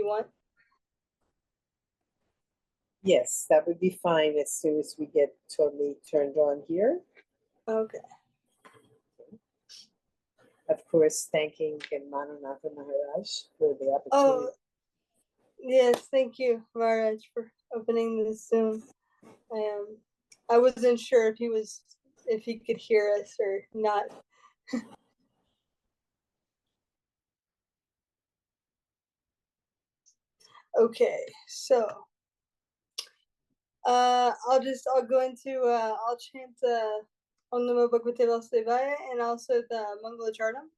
want? Yes, that would be fine as soon as we get totally turned on here. Okay. Of course, thanking Mananatha Maharaj for the opportunity. Oh, yes, thank you, Maharaj, for opening this Zoom. I wasn't sure if he could hear us or not. Okay, so I'll go into I'll chant Om Namo Bhagavate Vasudevaya and also the Mangala Chartam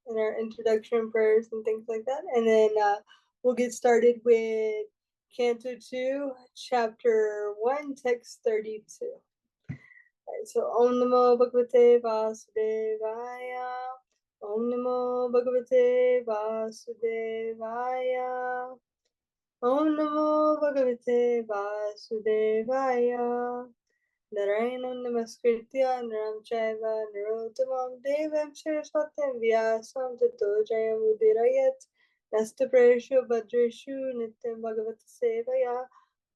in our introduction prayers and things like that, and then we'll get started with Canto 2, Chapter 1, Text 32. Right, so Om Namo Bhagavate Vasudevaya. Om Namo Bhagavate Vasudevaya. Om Namo Bhagavate Vasudevaya. Narayanam Namaskritya Naram Chaiva Narottamam Devam Saraswatam Vyasam Tato Jayam Udirayat Nasta Prayeshu Bhadreshu Nityam Bhagavata Sevaya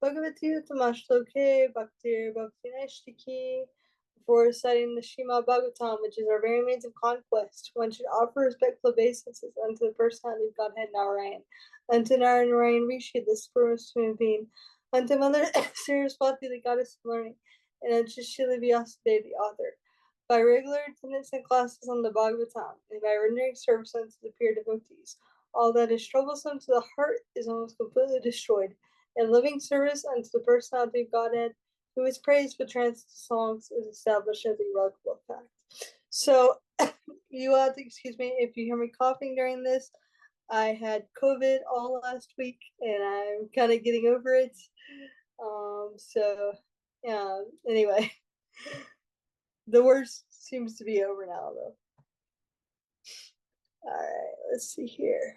Bhagavati Uttamashloke Bhaktir Bhaktinashtiki. Before reciting the Shrimad Bhagavatam, which is our very means of conquest, one should offer respectful obeisances unto the personality of Godhead Narayan, unto Narayan Rishi, the supremest human being, unto Mother Saraswati, the goddess of learning, and unto Srila Vyasadeva, the author. By regular attendance and classes on the Bhagavatam, and by rendering service unto the pure devotees, all that is troublesome to the heart is almost completely destroyed, and living service unto the personality of Godhead, who is praised with trance songs, is established as a irrevocable fact. So, you have to excuse me if you hear me coughing during this. I had COVID all last week, and I'm kind of getting over it. So, yeah, anyway, the worst seems to be over now, though. All right, let's see here.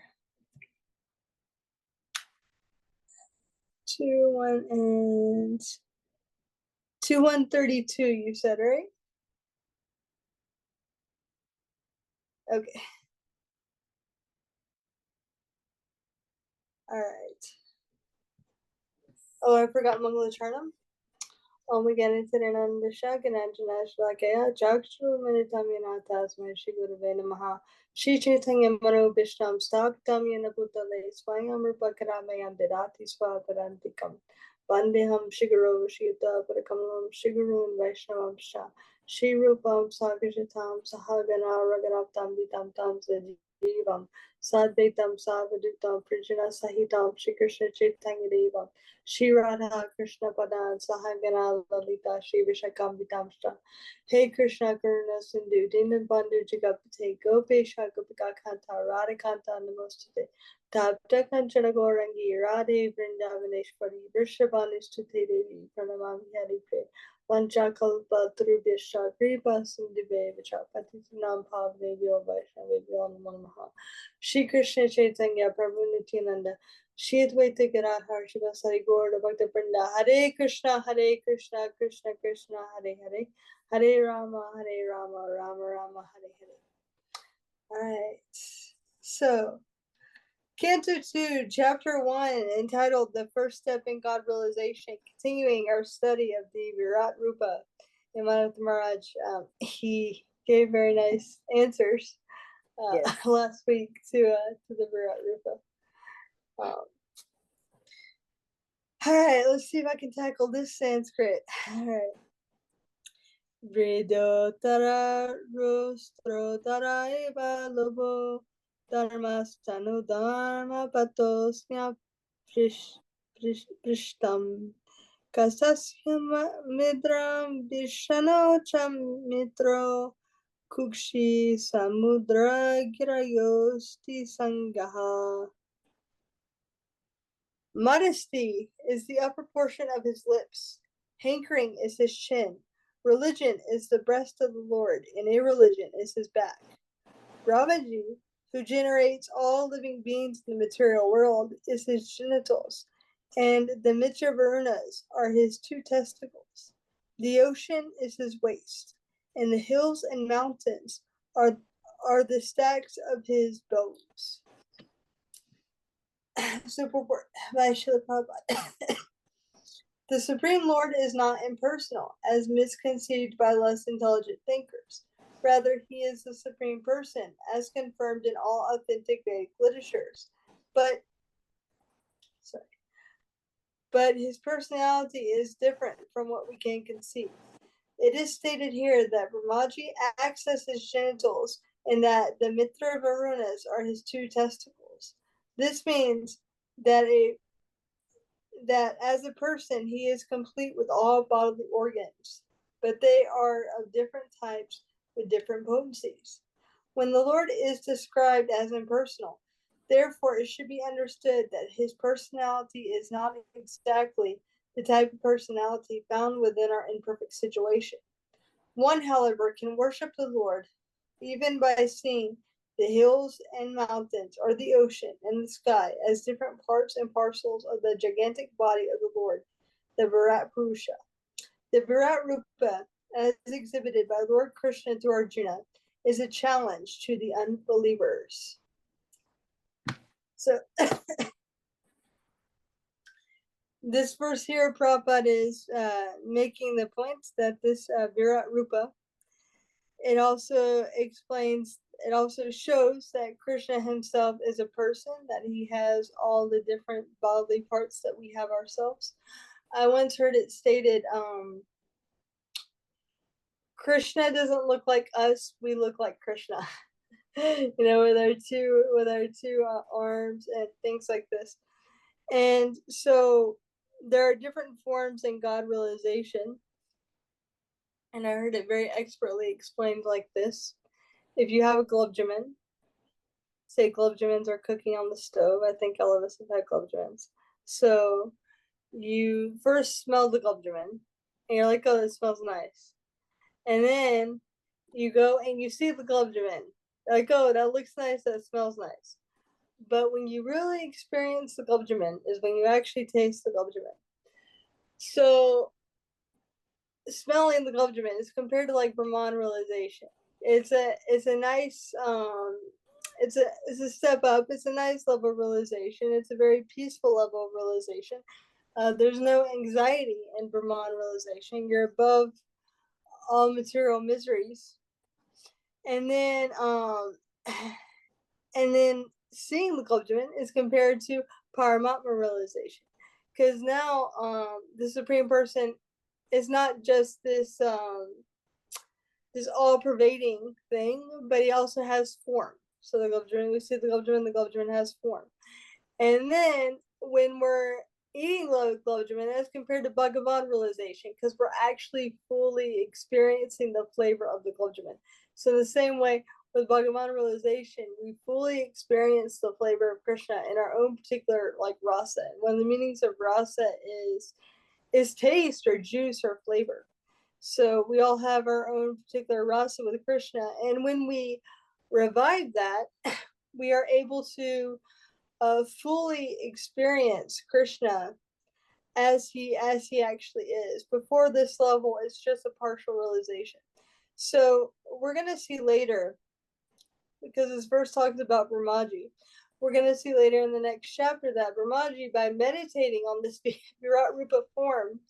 2-1 and 2-132, you said, right? Okay. All right. Oh, I forgot Mangala Chartam. Om Ganitharananda Shagananjana Shlakaya Jakshru Minitamina Tasma Shri Gurave Namaha Shri Chaitanya Mano Bishtam Staktam Yanaputale Swayam Rupakaramayam Didati Swaparantikam Vandeham Shiguro Shita Parakamalam Shigurun Vaishnavam Sha Shri Rupam Sakashatam Sahagana Raganaptam Vitam Tam Sajivam Sadvaitam Savaditam Prijana Sahitam Shri Krishna Chaitanya Devam Shri Radha Krishna Padan Sahagana Lalita Shri Vishakam Vitamshta Hey Krishna Karuna Sindhu Dinan Bandhu Jagapate Gopesha Gopika Kanta Radhakanta Namostate Tapta Kanchana Gorangi Radhe Vrindavaneshwari Vrishabhanistute Devi Pranamami Hari Pre Vanchakalpa Trubhyasha Kripa Sindhive Vichapatitinam Bhavnevyo Vaishnavevyo Namo Namaha Shri Krishna Chaitanya Prabhu Nityananda Shri Advaita Gadadhar Shivasari Gaura Bhakta Vrinda Hare Krishna Krishna Krishna Hare Hare Hare Rama Rama Rama Hare Hare. Alright, so Canto 2, Chapter 1, entitled The First Step in God Realization, continuing our study of the Virat Rupa. Mananatha Maharaj, he gave very nice answers last week to the Virat Rupa. All right, let's see if I can tackle this Sanskrit. All right. Vridotara rostrotara eva lobo dharmastanu dharma patosnya prishtam kasasya midram vishano cham mitro kukshi samudra girayosti sangaha. Modesty is the upper portion of his lips. Hankering is his chin. Religion is the breast of the Lord, and irreligion is his back. Brahmaji, who generates all living beings in the material world, is his genitals, and the Mitra Varunas are his two testicles. The ocean is his waist, and the hills and mountains are the stacks of his bones. So purport by Srila Prabhupada. The Supreme Lord is not impersonal, as misconceived by less intelligent thinkers. Rather, he is the Supreme Person, as confirmed in all authentic Vedic literatures. But his personality is different from what we can conceive. It is stated here that Brahmaji accesses genitals and that the Mitra Varunas are his two testicles. This means that as a person he is complete with all bodily organs, but they are of different types with different potencies. When the Lord is described as impersonal, therefore it should be understood that his personality is not exactly the type of personality found within our imperfect situation. One, however, can worship the Lord even by seeing the hills and mountains, or the ocean and the sky, as different parts and parcels of the gigantic body of the Lord, the Virat Purusha. The Virat Rupa, as exhibited by Lord Krishna to Arjuna, is a challenge to the unbelievers. So, this verse here, Prabhupada is making the point that this Virat Rupa, it also shows that Krishna himself is a person, that he has all the different bodily parts that we have ourselves. I once heard it stated, Krishna doesn't look like us, we look like Krishna. With our two arms and things like this. And so there are different forms in God realization. And I heard it very expertly explained like this. If you have a gulab jamun, say gulab jamuns are cooking on the stove. I think all of us have had gulab jamuns. So you first smell the gulab jamun, and you're like, oh, this smells nice. And then you go and you see the gulab jamun. Like, oh, that looks nice, that smells nice. But when you really experience the gulab jamun is when you actually taste the gulab jamun. So smelling the gulab jamun is compared to like Brahman realization. It's a nice it's a step up. It's a nice level of realization. It's a very peaceful level of realization. There's no anxiety in Brahman realization. You're above all material miseries. And then seeing the gulab jamun is compared to Paramatma realization, because now the Supreme Person is not just this all-pervading thing, but he also has form. So the gulab jamun, we see the gulab jamun has form. And then when we're eating gulab jamun, as compared to Bhagavan realization, because we're actually fully experiencing the flavor of the gulab jamun. So in the same way, with Bhagavan realization, we fully experience the flavor of Krishna in our own particular like rasa. And one of the meanings of rasa is taste or juice or flavor. So we all have our own particular rasa with Krishna, and when we revive that, we are able to fully experience Krishna as he actually is. Before this level, it's just a partial realization. So we're going to see later, because this verse talks about Brahmaji, we're going to see later in the next chapter that Brahmaji, by meditating on this Virat Rupa form,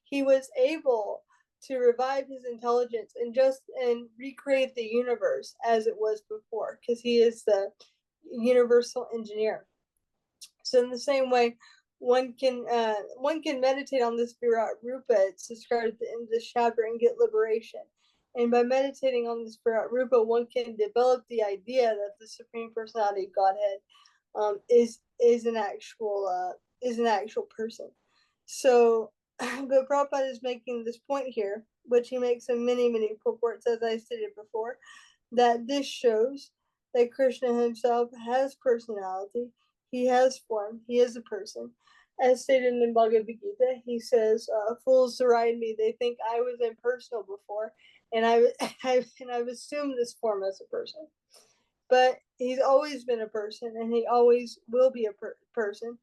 he was able to revive his intelligence and recreate the universe as it was before, because he is the universal engineer. So in the same way, one can meditate on this Virat Rupa. It's described in this chapter and get liberation. And by meditating on this Virat Rupa, one can develop the idea that the Supreme Personality of Godhead is an actual person. So, but Prabhupada is making this point here, which he makes in many purports, as I stated before, that this shows that Krishna himself has personality. He has form. He is a person. As stated in Bhagavad Gita, he says, "Fools deride me. They think I was impersonal before, and I've assumed this form as a person. But he's always been a person, and he always will be a person.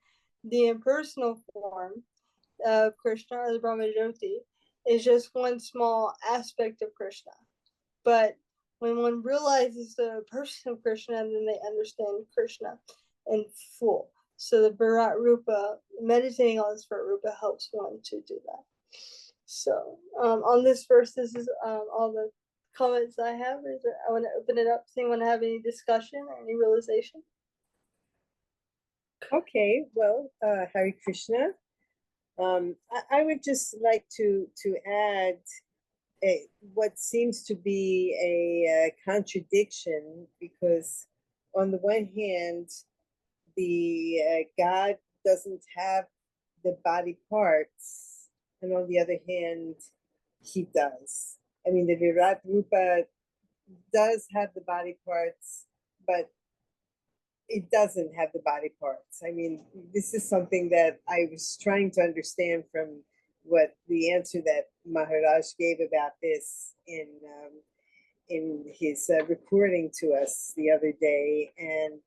The impersonal form of Krishna, or the Brahmajyoti, is just one small aspect of Krishna. But when one realizes the person of Krishna, then they understand Krishna in full. So the Virat Rupa, meditating on this Virat Rupa helps one to do that. So on this verse, this is all the comments I have. I want to open it up. Does anyone have any discussion or any realization? Okay, well, Hare Krishna. I would just like to add what seems to be a contradiction, because on the one hand, the God doesn't have the body parts, and on the other hand, he does. I mean, the Virat Rupa does have the body parts, but it doesn't have the body parts. I mean, this is something that I was trying to understand from what the answer that Maharaj gave about this in his recording to us the other day, and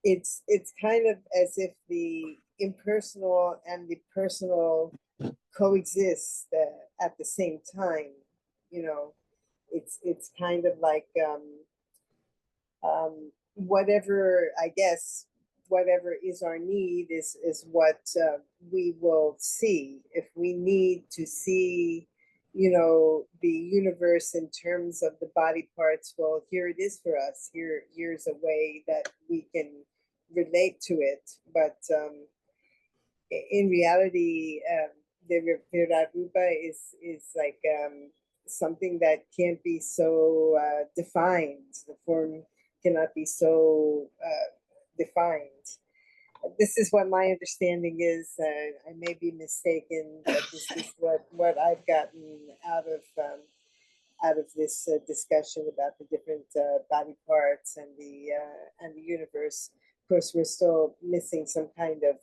it's kind of as if the impersonal and the personal coexist at the same time. You know, it's kind of like whatever, I guess, whatever is our need is what we will see. If we need to see, you know, the universe in terms of the body parts, well, here it is for us. Here's a way that we can relate to it. But in reality, the Virat Rupa is like something that can't be so defined. The form cannot be so defined. This is what my understanding is. I may be mistaken, but this is what I've gotten out of this discussion about the different body parts and the universe. Of course, we're still missing some kind of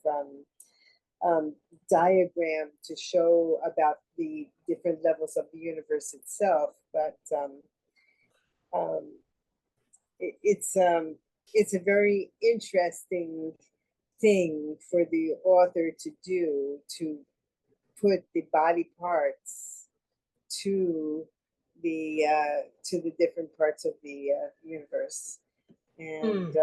diagram to show about the different levels of the universe itself, but it's a very interesting thing for the author to do, to put the body parts to the different parts of the universe, and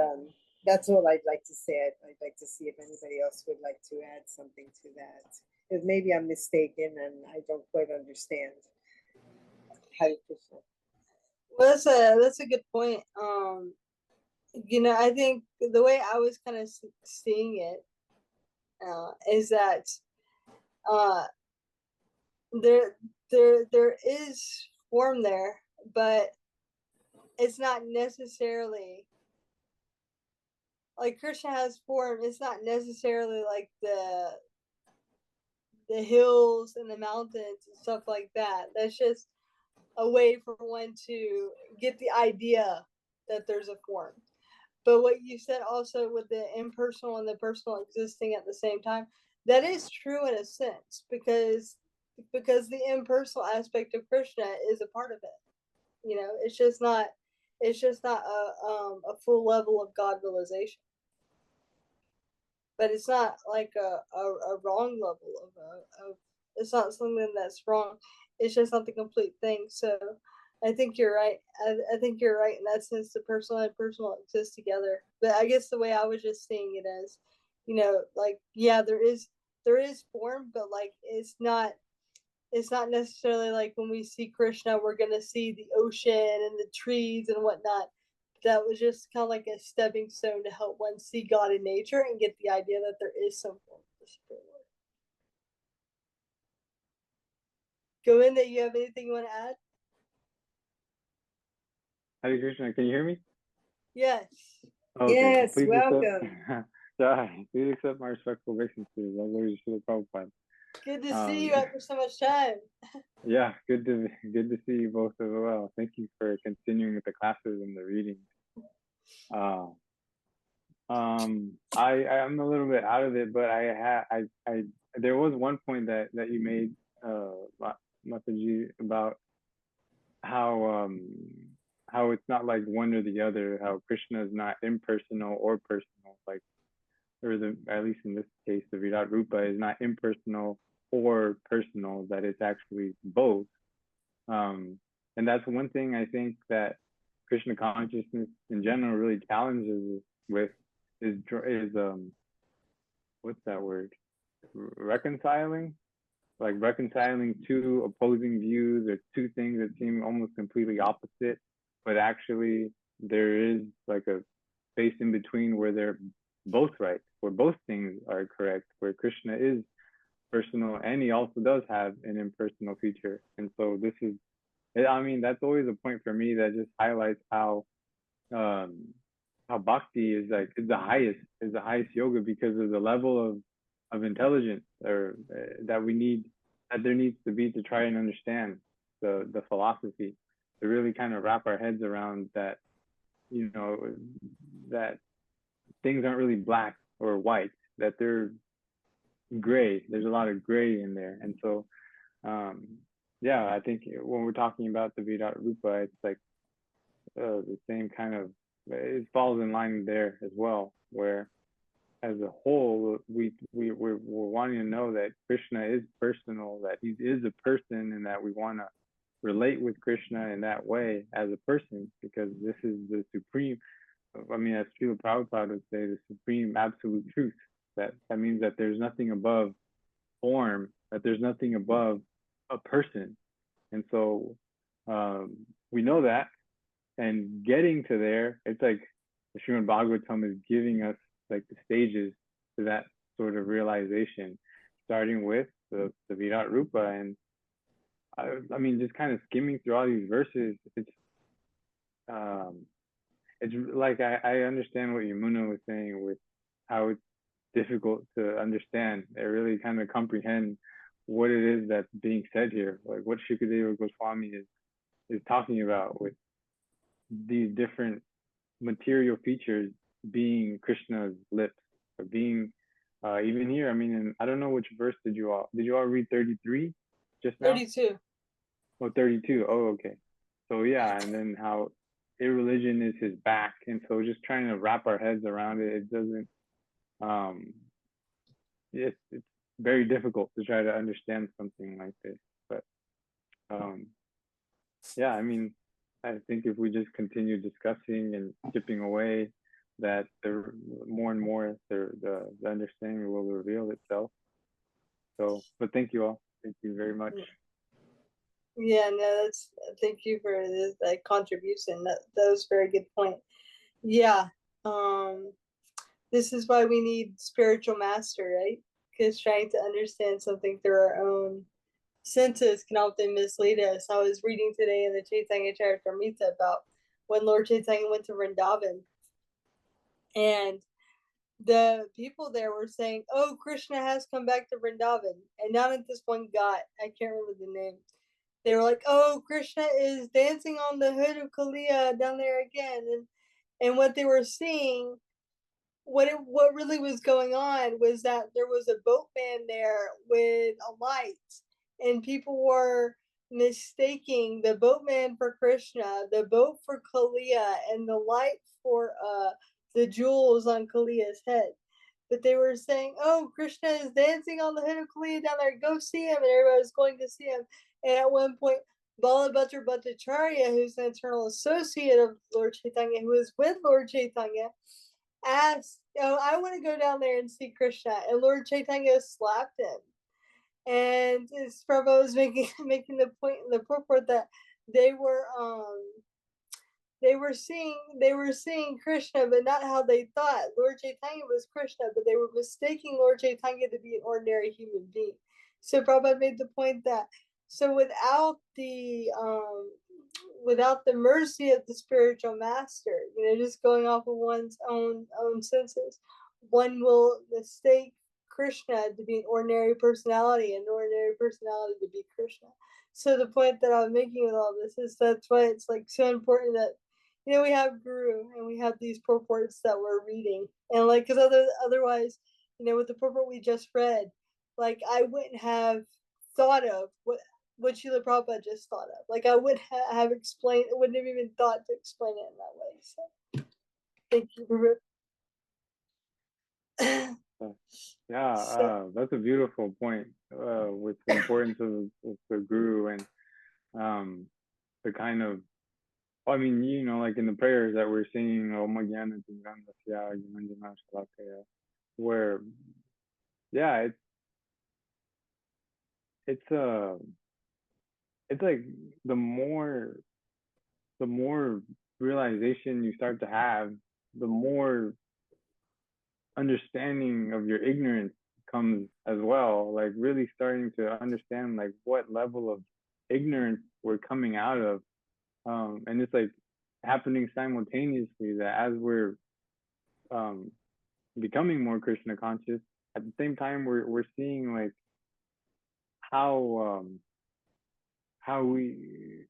that's all I'd like to say. I'd like to see if anybody else would like to add something to that, because maybe I'm mistaken and I don't quite understand. Hare Krishna. Well, that's a good point. You know, I think the way I was kind of seeing it is that there is form there, but it's not necessarily like Krishna has form. It's not necessarily like the hills and the mountains and stuff like that. That's just a way for one to get the idea that there's a form. But what you said also with the impersonal and the personal existing at the same time, that is true in a sense, because the impersonal aspect of Krishna is a part of it. You know, it's just not a full level of God realization. But it's not like a wrong level of it's not something that's wrong. It's just not the complete thing. So I think you're right. I think you're right in that sense. The personal and personal exist together. But I guess the way I was just seeing it as, you know, like, yeah, there is form, but like it's not necessarily like when we see Krishna, we're gonna see the ocean and the trees and whatnot. That was just kind of like a stepping stone to help one see God in nature and get the idea that there is some form of the spirit world. Govinda, you have anything you want to add? Hare Krishna, can you hear me? Yes. Okay. Yes, Please welcome. Please accept my respectful obeisances. Lord Srila Prabhupada. Good to see you after so much time. Yeah, good to see you both as well. Thank you for continuing with the classes and the readings. I'm a little bit out of it, but there was one point that you made, Mataji, about how it's not like one or the other, how Krishna is not impersonal or personal, like, or at least in this case, the Virat Rupa is not impersonal or personal, that it's actually both. And that's one thing I think that Krishna consciousness in general really challenges with, is what's that word? Reconciling, like reconciling two opposing views or two things that seem almost completely opposite, but actually there is like a space in between where they're both right, where both things are correct, where Krishna is personal and he also does have an impersonal feature. And so this is, I mean, that's always a point for me that just highlights um how bhakti is like is the highest yoga because of the level of intelligence or that we need, that there needs to be to try and understand the philosophy, to really kind of wrap our heads around that, you know, that things aren't really black or white, that they're gray. There's a lot of gray in there. And so yeah, I think when we're talking about the Virat Rupa, it's like the same kind of, it falls in line there as well, where as a whole we're wanting to know that Krishna is personal, that he is a person, and that we want to relate with Krishna in that way as a person, because this is the supreme, I mean, as Srila Prabhupada would say, the supreme absolute truth. That means that there's nothing above form, that there's nothing above a person. And so we know that, and getting to there, it's like the Srimad Bhagavatam is giving us like the stages to that sort of realization, starting with the Virat Rupa. And I mean, just kind of skimming through all these verses, it's like I understand what Yamuna was saying with how it's difficult to understand. I really kind of comprehend what it is that's being said here, like what Shukadeva Goswami is talking about with these different material features being Krishna's lips, or being even here. I mean, and I don't know which verse did you all read 33 just now? 32. Oh, 32. Oh, okay. So yeah, and then how irreligion is his back, and so just trying to wrap our heads around it, it doesn't. It's very difficult to try to understand something like this, but yeah, I mean, I think if we just continue discussing and chipping away, that the more and more the understanding will reveal itself. So, but thank you all. Thank you very much. Yeah, no, that's, thank you for that contribution. That was a very good point. Yeah. This is why we need spiritual master, right? Because trying to understand something through our own senses can often mislead us. I was reading today in the Chaitanya Charitamrita about when Lord Chaitanya went to Vrindavan, and the people there were saying, "Oh, Krishna has come back to Vrindavan," and not at this one guy, I can't remember the name. They were like, "Oh, Krishna is dancing on the hood of Kalia down there again," and what they were seeing, what really was going on was that there was a boatman there with a light, and people were mistaking the boatman for Krishna, the boat for Kalia, and the light for the jewels on Kalia's head. But they were saying, "Oh, Krishna is dancing on the hood of Kalia down there. Go see him!" And everybody was going to see him. And at one point, Balabhadra Bhattacharya, who's an eternal associate of Lord Chaitanya, who was with Lord Chaitanya, asked, "Oh, I want to go down there and see Krishna." And Lord Chaitanya slapped him. And his Prabhupada was making the point in the purport that they were seeing Krishna, but not how they thought. Lord Chaitanya was Krishna, but they were mistaking Lord Chaitanya to be an ordinary human being. So Prabhupada made the point that, so without the mercy of the spiritual master, just going off of one's own senses, one will mistake Krishna to be an ordinary personality, and an ordinary personality to be Krishna. So the point that I'm making with all this is that's why it's like so important that we have Guru and we have these purports that we're reading, and like, because otherwise, with the purport we just read, like I wouldn't have thought of what Srila Prabhupada just thought of. Like I would have explained, wouldn't have even thought to explain it in that way. So thank you for Yeah, that's a beautiful point with the importance of the Guru, and the kind of I mean, you know, like in the prayers that we're singing, "Oh Magyana Tingrandasya Gyananjana Shalakaya," where, yeah, it's it's like the more the more realization you start to have, the more understanding of your ignorance comes as well. Like really starting to understand like what level of ignorance we're coming out of, and it's like happening simultaneously that as we're um, becoming more Krishna conscious, at the same time we're seeing like how how we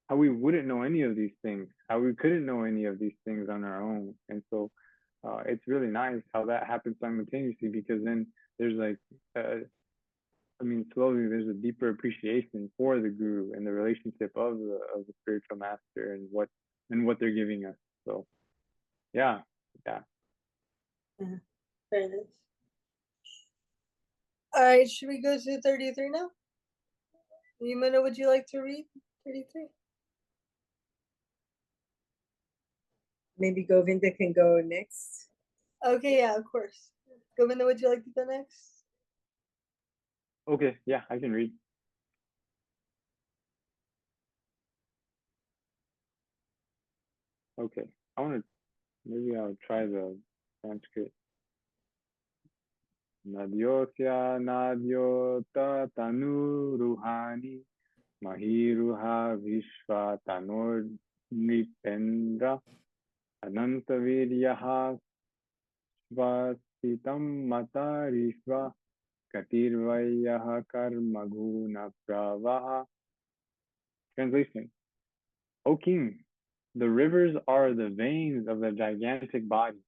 how we wouldn't know any of these things, how we couldn't know any of these things on our own. And so it's really nice how that happens simultaneously, because then there's like, I mean, slowly there's a deeper appreciation for the guru and the relationship of the spiritual master and what they're giving us. So yeah, yeah. Very nice. All right, should we go to 33 now? Yumina, would you like to read 33? Maybe Govinda can go next. Okay, yeah, of course. Govinda, would you like to go next? Okay, yeah, I can read. Okay, maybe I'll try the Sanskrit. Nadyosya nadyota tanu ruhani mahiruha vishva tanur nipendra anantaviryaha svasitam matarishva katirvayaha karmaguna pravaha. Translation: O king, the rivers are the veins of the gigantic body.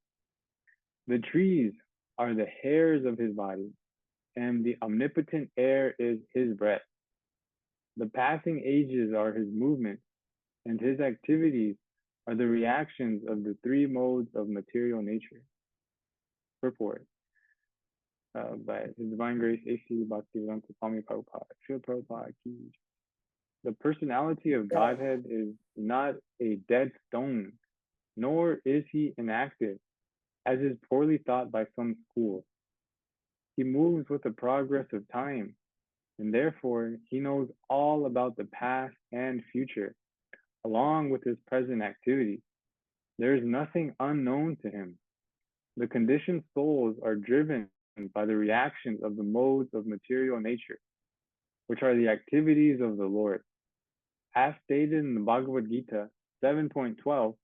The trees are the hairs of his body, and the omnipotent air is his breath. The passing ages are his movements, and his activities are the reactions of the three modes of material nature. Purport by His Divine Grace A.C. Bhaktivedanta Swami Prabhupada. Srila Prabhupada Ki. The personality of Godhead is not a dead stone, nor is he inactive, as is poorly thought by some schools. He moves with the progress of time, and therefore he knows all about the past and future, along with his present activities. There is nothing unknown to him. The conditioned souls are driven by the reactions of the modes of material nature, which are the activities of the Lord. As stated in the Bhagavad Gita 7.12,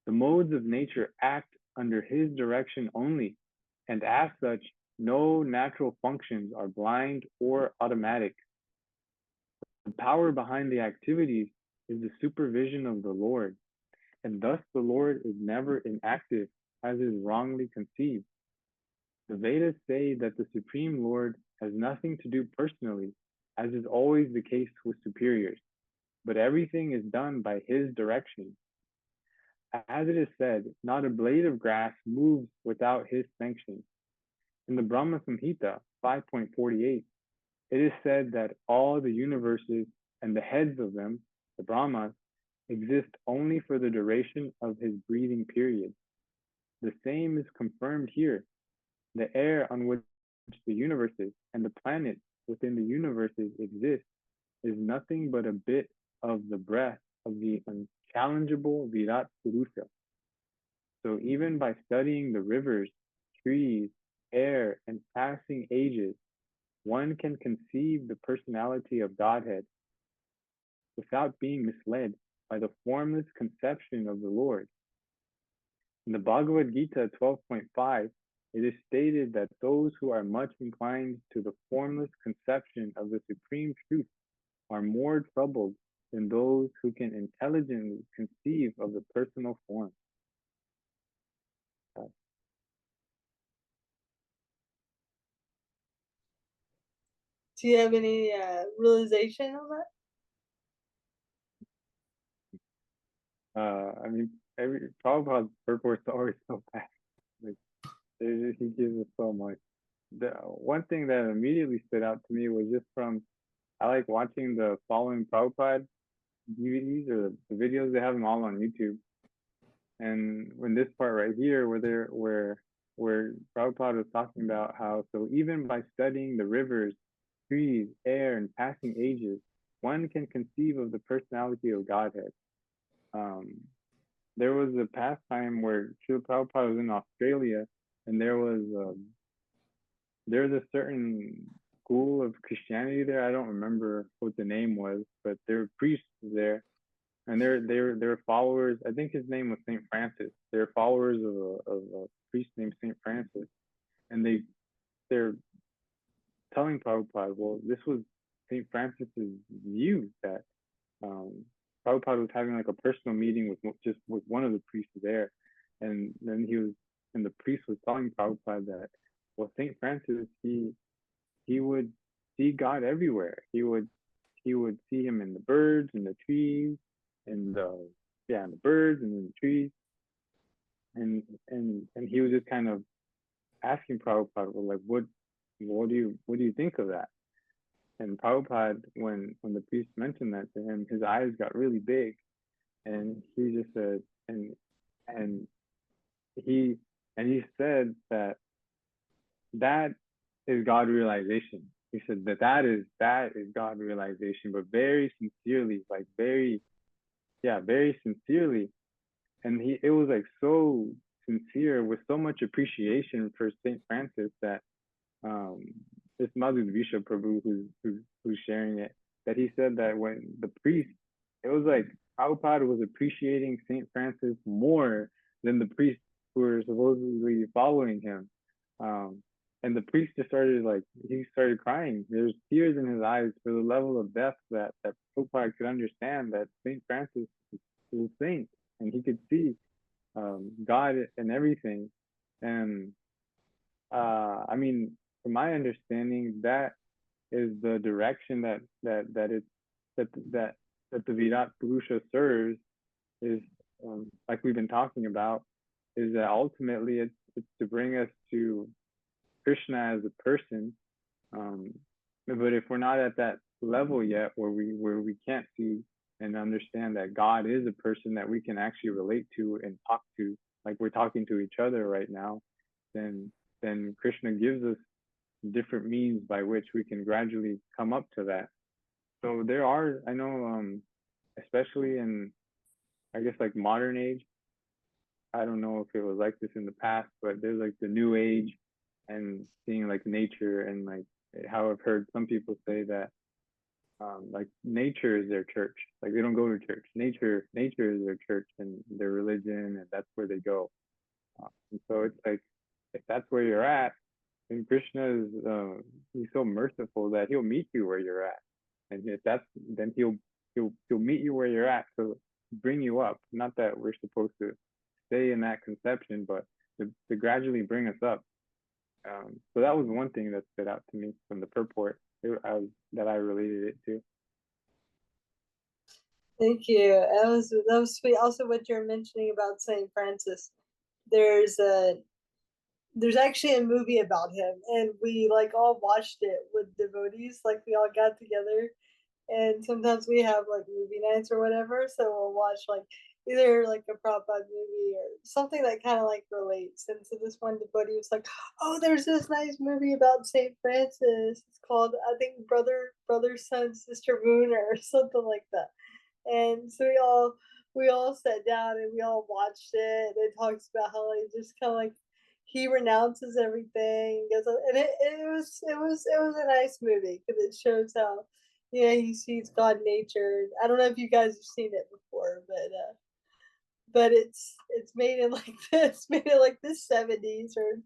the modes of nature act under his direction only, and as such, no natural functions are blind or automatic. The power behind the activities is the supervision of the Lord, and thus the Lord is never inactive, as is wrongly conceived. The Vedas say that the Supreme Lord has nothing to do personally, as is always the case with superiors, but everything is done by his direction. As it is said, not a blade of grass moves without his sanction. In the Brahma Samhita 5.48, it is said that all the universes and the heads of them, the Brahmas, exist only for the duration of his breathing period. The same is confirmed here. The air on which the universes and the planets within the universes exist is nothing but a bit of the breath of the unchallengeable Virat Purusha. So even by studying the rivers, trees, air, and passing ages, one can conceive the personality of Godhead without being misled by the formless conception of the Lord. In the Bhagavad Gita 12.5, it is stated that those who are much inclined to the formless conception of the supreme truth are more troubled than those who can intelligently conceive of the personal form. Do you have any realization of that? I mean, Prabhupada's purport is always so fast. Like, he gives us so much. The one thing that immediately stood out to me was just from, I like watching the Following Prabhupada DVDs or the videos. They have them all on YouTube. And when this part right here, where Prabhupada was talking about how, so even by studying the rivers, trees, air, and passing ages, one can conceive of the personality of Godhead. There was a past time where Srila Prabhupada was in Australia, and there's a certain school of Christianity there. I don't remember what the name was, but there were priests there, and they're followers. I think his name was Saint Francis. They're followers of a priest named Saint Francis, and they're telling Prabhupada, well, this was Saint Francis's view that Prabhupada was having like a personal meeting with one of the priests there, and then the priest was telling Prabhupada that, well, Saint Francis, he would see God everywhere. He would see him in the birds and the trees, and the birds and in the trees, and he was just kind of asking Prabhupada, well, like, what do you think of that? And Prabhupada, when the priest mentioned that to him, his eyes got really big, and he just said, and he said that is God realization. He said that is God realization, but very sincerely, like very sincerely. And it was like so sincere, with so much appreciation for Saint Francis, that this Madhu Visha Prabhu who's sharing it, that he said that when the priest, it was like Prabhupada was appreciating Saint Francis more than the priests who were supposedly following him. And the priest just he started crying. There's tears in his eyes for the level of depth that Prabhupada could understand that Saint Francis was a saint, and he could see God and everything. And I mean, from my understanding, that is the direction that the Virat Purusha serves, is like we've been talking about, is that ultimately it's to bring us to Krishna as a person. But if we're not at that level yet, where we can't see and understand that God is a person that we can actually relate to and talk to, like we're talking to each other right now, then Krishna gives us different means by which we can gradually come up to that. So there are, I know, especially in, I guess, like modern age, I don't know if it was like this in the past, but there's like the new age, and seeing like nature, and like how I've heard some people say that like nature is their church. Like they don't go to church. Nature is their church and their religion, and that's where they go. And so it's like, if that's where you're at, then Krishna is he's so merciful that he'll meet you where you're at, and if that's, then he'll meet you where you're at to bring you up. Not that we're supposed to stay in that conception, but to gradually bring us up. So that was one thing that stood out to me from the purport that I related it to. Thank you. That was sweet. Also, what you're mentioning about Saint Francis, there's actually a movie about him, and we like all watched it with devotees. Like we all got together, and sometimes we have like movie nights or whatever. So we'll watch like either like a Prabhupada movie or something that kind of like relates. And so this one devotee was like, "Oh, there's this nice movie about Saint Francis. It's called, I think, Brother, Son, Sister Moon, or something like that." And so we all sat down and we all watched it. And it talks about how like just kind of like he renounces everything and goes on, and it was a nice movie because it shows how he sees God nature. I don't know if you guys have seen it before, but it's made in like this, made in like the 70s, or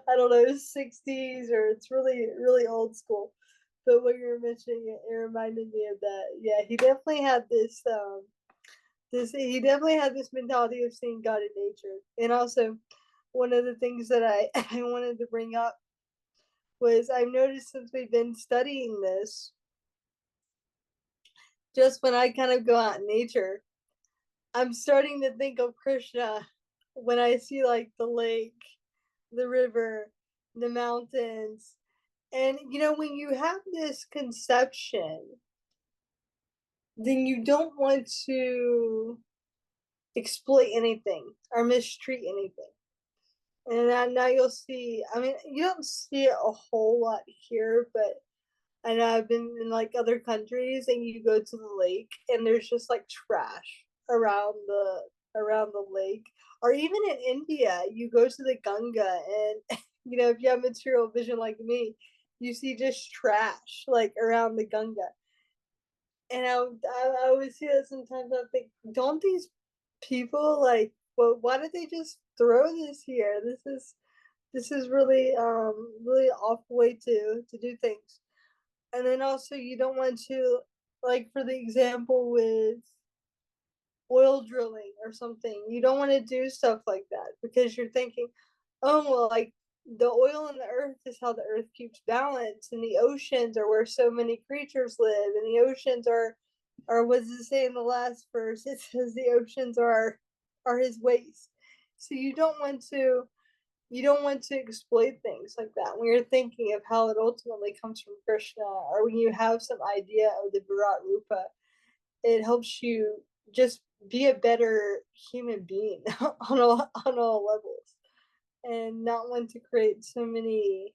I don't know, 60s, or it's really really old school. But when you were mentioning it, it reminded me of that. Yeah, he definitely had this he definitely had this mentality of seeing God in nature. And also, one of the things that I wanted to bring up was, I've noticed since we've been studying this, just when I kind of go out in nature, I'm starting to think of Krishna when I see like the lake, the river, the mountains. And when you have this conception then you don't want to exploit anything or mistreat anything. And now you'll see, I mean, you don't see it a whole lot here, but I know I've been in like other countries and you go to the lake and there's just like trash around the lake. Or even in India, you go to the Ganga and if you have material vision like me, you see just trash like around the Ganga. And I always see that sometimes. I think, don't these people like? Well, why did they just throw this here? This is really awful way to do things. And then also you don't want to, like, for the example with oil drilling or something, you don't want to do stuff like that because you're thinking, oh well, like the oil in the earth is how the earth keeps balance, and the oceans are where so many creatures live, and the oceans are what does it say in the last verse? It says the oceans are his waste. So you don't want to exploit things like that when you're thinking of how it ultimately comes from Krishna, or when you have some idea of the Virat Rupa. It helps you just be a better human being on all levels, and not want to create so many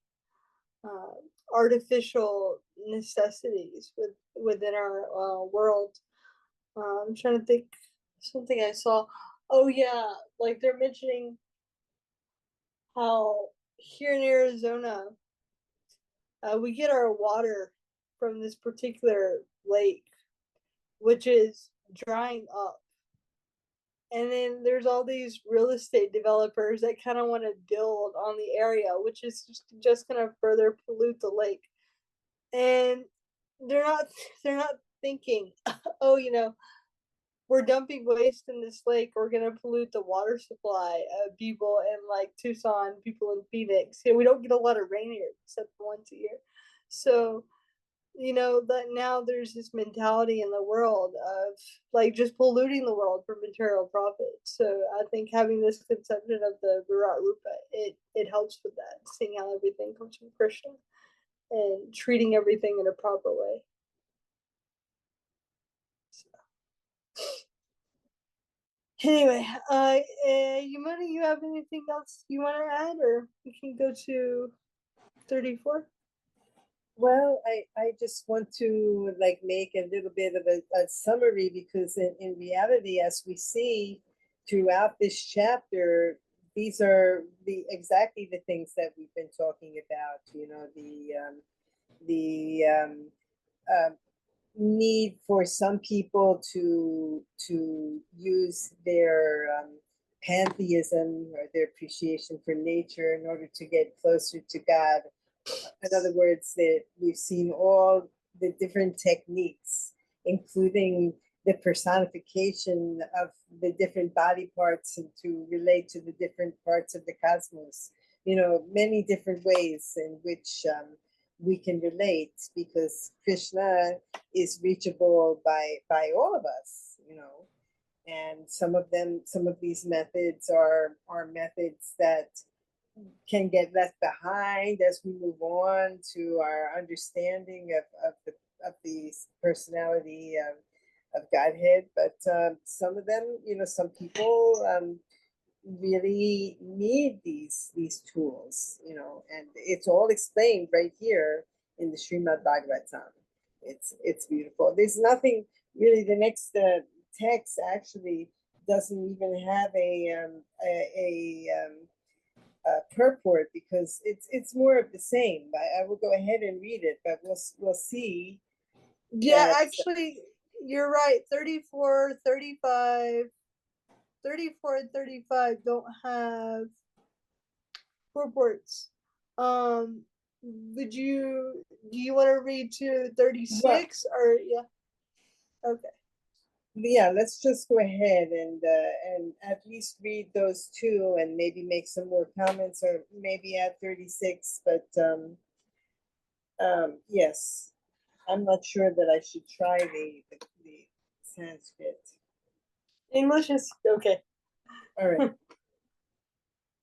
uh, artificial necessities within our world. I'm trying to think something I saw. Oh yeah, like they're mentioning how here in Arizona, we get our water from this particular lake, which is drying up. And then there's all these real estate developers that kind of want to build on the area, which is just going to further pollute the lake. And they're not they're not thinking, oh, we're dumping waste in this lake. We're going to pollute the water supply of people in like Tucson, people in Phoenix. We don't get a lot of rain here except for once a year. So, that now there's this mentality in the world of like just polluting the world for material profit. So I think having this conception of the Virat Rupa, it helps with that, seeing how everything comes from Krishna and treating everything in a proper way. Anyway, Yumani, you have anything else you want to add, or we can go to 34? Well, I just want to like make a little bit of a summary because in reality, as we see throughout this chapter, these are exactly the things that we've been talking about, the need for some people to use their pantheism or their appreciation for nature in order to get closer to God. In other words, that we've seen all the different techniques, including the personification of the different body parts and to relate to the different parts of the cosmos. Many different ways in which we can relate, because Krishna is reachable by all of us. And some of these methods are methods that can get left behind as we move on to our understanding of the personality of Godhead. But some of them, some people really need these tools, and it's all explained right here in the Srimad Bhagavatam. It's beautiful. There's nothing really. The next text actually doesn't even have a purport, because it's more of the same. I will go ahead and read it, but we'll see. Yeah, actually, you're right. 34, 35, 34, and 35 don't have purports. Do you want to read to 36 or yeah? Okay. Yeah, let's just go ahead and at least read those two and maybe make some more comments, or maybe add 36. But yes, I'm not sure that I should try the Sanskrit. English is okay. All right.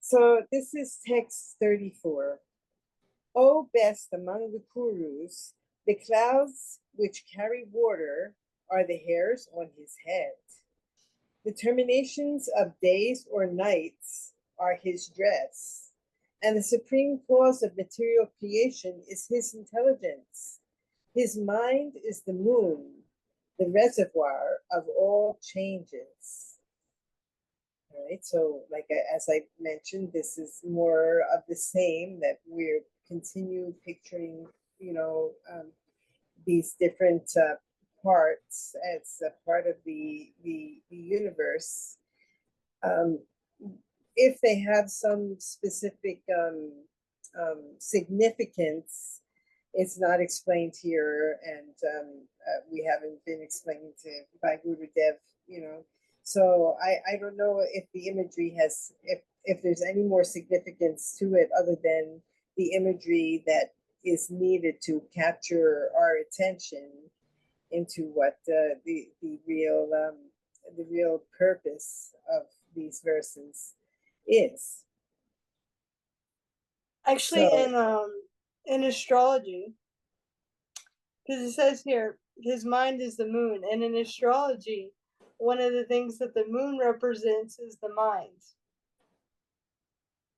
So this is text 34. O best among the Kurus, the clouds which carry water are the hairs on his head. The terminations of days or nights are his dress, and the supreme cause of material creation is his intelligence. His mind is the moon, the reservoir of all changes. All right, so like as I mentioned, this is more of the same, that we're continue picturing, you know, these different parts as a part of the universe. Um, if they have some specific significance, it's not explained here, and we haven't been explained to by Gurudev, you know. So I don't know if the imagery has, if there's any more significance to it other than the imagery that is needed to capture our attention into what the real purpose of these verses is. Actually, So in astrology, because it says here his mind is the moon, and in astrology, one of the things that the moon represents is the mind.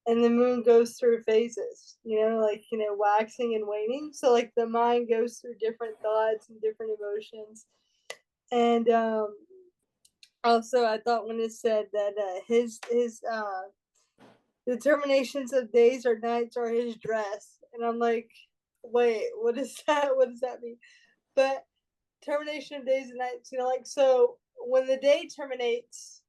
And the moon goes through phases, you know, like, you know, waxing and waning. So like the mind goes through different thoughts and different emotions. And also I thought when it said that his determinations of days or nights are his dress, and I'm like, wait, what is that? What does that mean? But termination of days and nights, you know, like, so when the day terminates,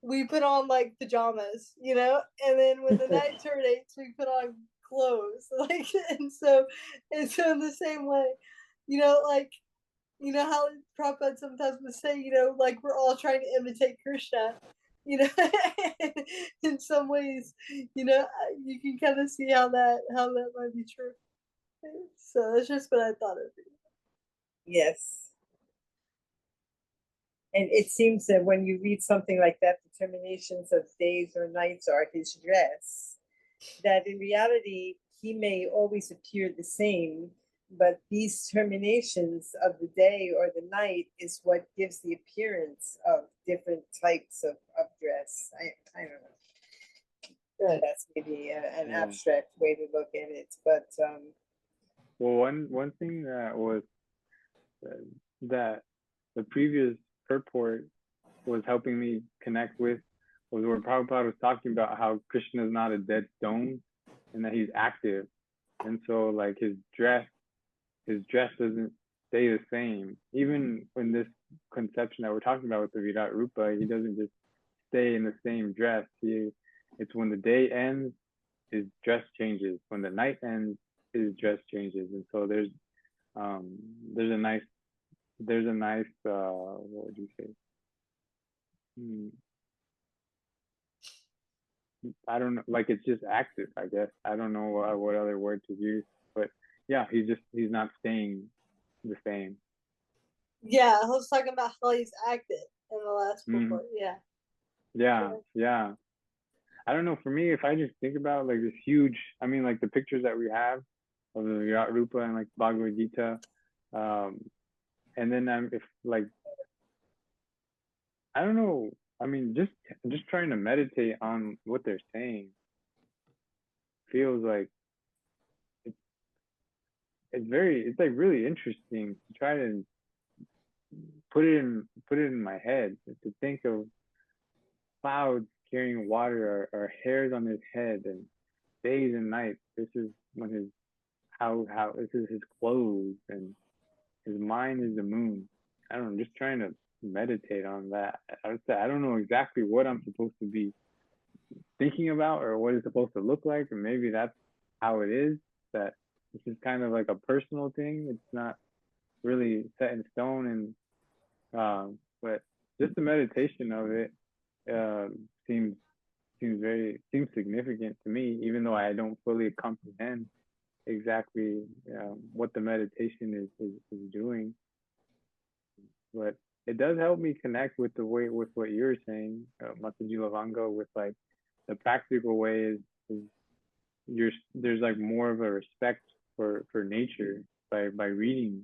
we put on like pajamas, you know, and then when the night terminates, we put on clothes, like, and so in the same way, you know, like, you know how Prabhupada sometimes would say, you know, like we're all trying to imitate Krishna, you know, in some ways, you know, you can kind of see how that might be true. So that's just what I thought of. yes. And it seems that when you read something like that, the terminations of days or nights are his dress, that in reality, he may always appear the same, but these terminations of the day or the night is what gives the appearance of different types of dress. I don't know. That's maybe an abstract way to look at it, but well, one thing that the previous purport was helping me connect with was where Prabhupada was talking about how Krishna is not a dead stone and that he's active. And so like his dress doesn't stay the same. Even when this conception that we're talking about with the Virat Rupa, he doesn't just stay in the same dress. It's when the day ends, his dress changes. When the night ends, his dress changes. And so there's a nice what would you say? I don't know, like it's just active, I guess. I don't know what other word to use, but yeah, he's not staying the same. Yeah, I was talking about how he's acted in the last report. Yeah. I don't know, for me, if I just think about like this huge, I mean, like the pictures that we have of the Virat Rupa and like Bhagavad Gita, and then if like, I don't know, I mean, just trying to meditate on what they're saying feels like it's like really interesting to try to put it in my head, to think of clouds carrying water or hairs on his head and days and nights. This is when his how this is his clothes, and his mind is the moon. I don't know, just trying to meditate on that. I don't know exactly what I'm supposed to be thinking about or what it's supposed to look like, and maybe that's how it is, that this is kind of like a personal thing. It's not really set in stone, and but just the meditation of it seems significant to me, even though I don't fully comprehend exactly what the meditation is doing. But it does help me connect with with what you're saying, Mataji Lavanga, with like the practical way is there's like more of a respect for nature, by reading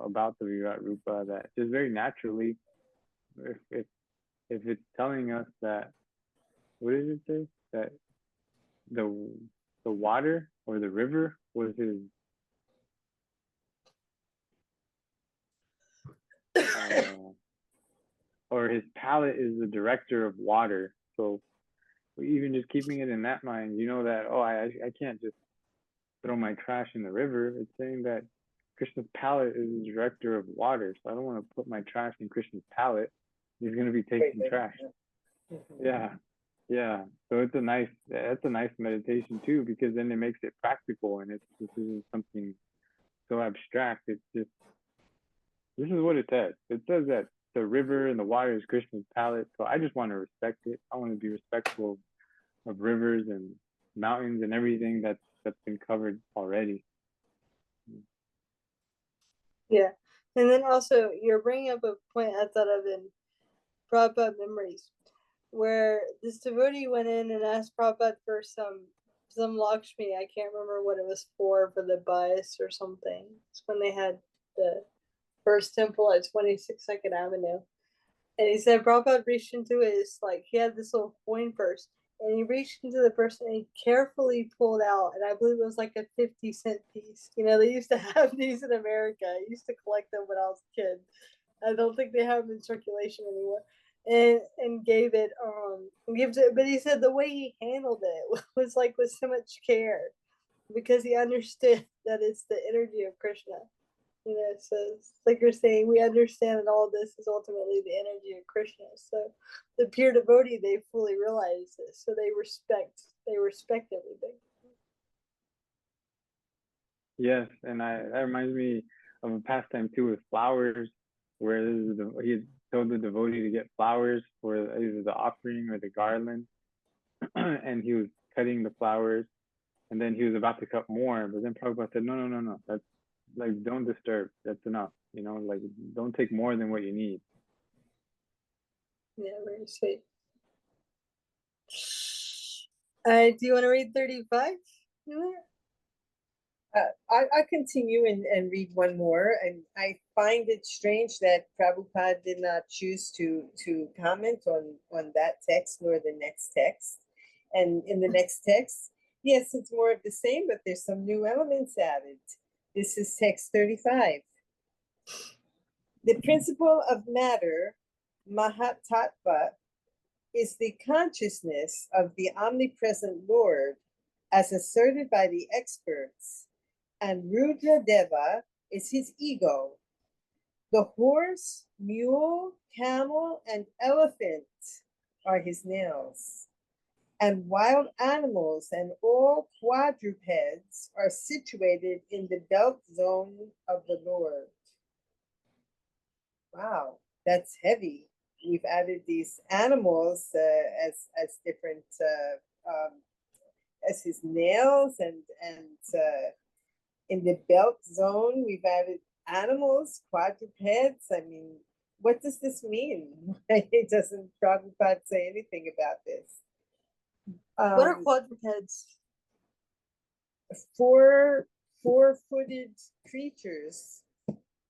about the Virat Rupa, that just very naturally, if it's telling us that, what does it say, that the water or the river was his or his palate is the director of water. So even just keeping it in that mind, that, oh, I can't just throw my trash in the river. It's saying that Krishna's palate is the director of water. So I don't want to put my trash in Krishna's palate. He's going to be taking trash. Yeah. Yeah. So that's a nice meditation too, because then it makes it practical, and this isn't something so abstract. It's just, this is what it says. It says that the river and the water is Krishna's palate. So I just want to respect it. I want to be respectful of rivers and mountains and everything that's been covered already. Yeah. And then also, you're bringing up a point I thought of in Prabhupada Memories, where this devotee went in and asked Prabhupada for some Lakshmi. I can't remember what it was for the bias or something. It's when they had the first temple at 26 2nd Avenue. And he said Prabhupada reached into his, he had this little coin purse, and he reached into the purse and he carefully pulled out, and I believe it was like a 50-cent piece. They used to have these in America. I used to collect them when I was a kid. I don't think they have them in circulation anymore. And gave it, but he said the way he handled it was with so much care, because he understood that it's the energy of Krishna. So it's like you're saying, we understand that all this is ultimately the energy of Krishna. So the pure devotee, they fully realize this. So they respect everything. Yes, and that reminds me of a pastime too with flowers, where he told the devotee to get flowers for either the offering or the garland, and he was cutting the flowers, and then he was about to cut more, but then Prabhupada said, no, that's don't disturb, that's enough, don't take more than what you need. Yeah, very sweet. Do you want to read 35? I continue and read one more, and I find it strange that Prabhupada did not choose to comment on that text nor the next text. And in the next text, yes, it's more of the same, but there's some new elements added. This is text 35. The principle of matter, Mahatattva, is the consciousness of the omnipresent Lord as asserted by the experts, and Rudra Deva is his ego. The horse, mule, camel, and elephant are his nails. And wild animals and all quadrupeds are situated in the belt zone of the Lord. Wow, that's heavy. We've added these animals as different as his nails, and in the belt zone we've added animals, quadrupeds. I mean, what does this mean? It doesn't Prabhupada say anything about this. What are quadrupeds? Four-footed creatures.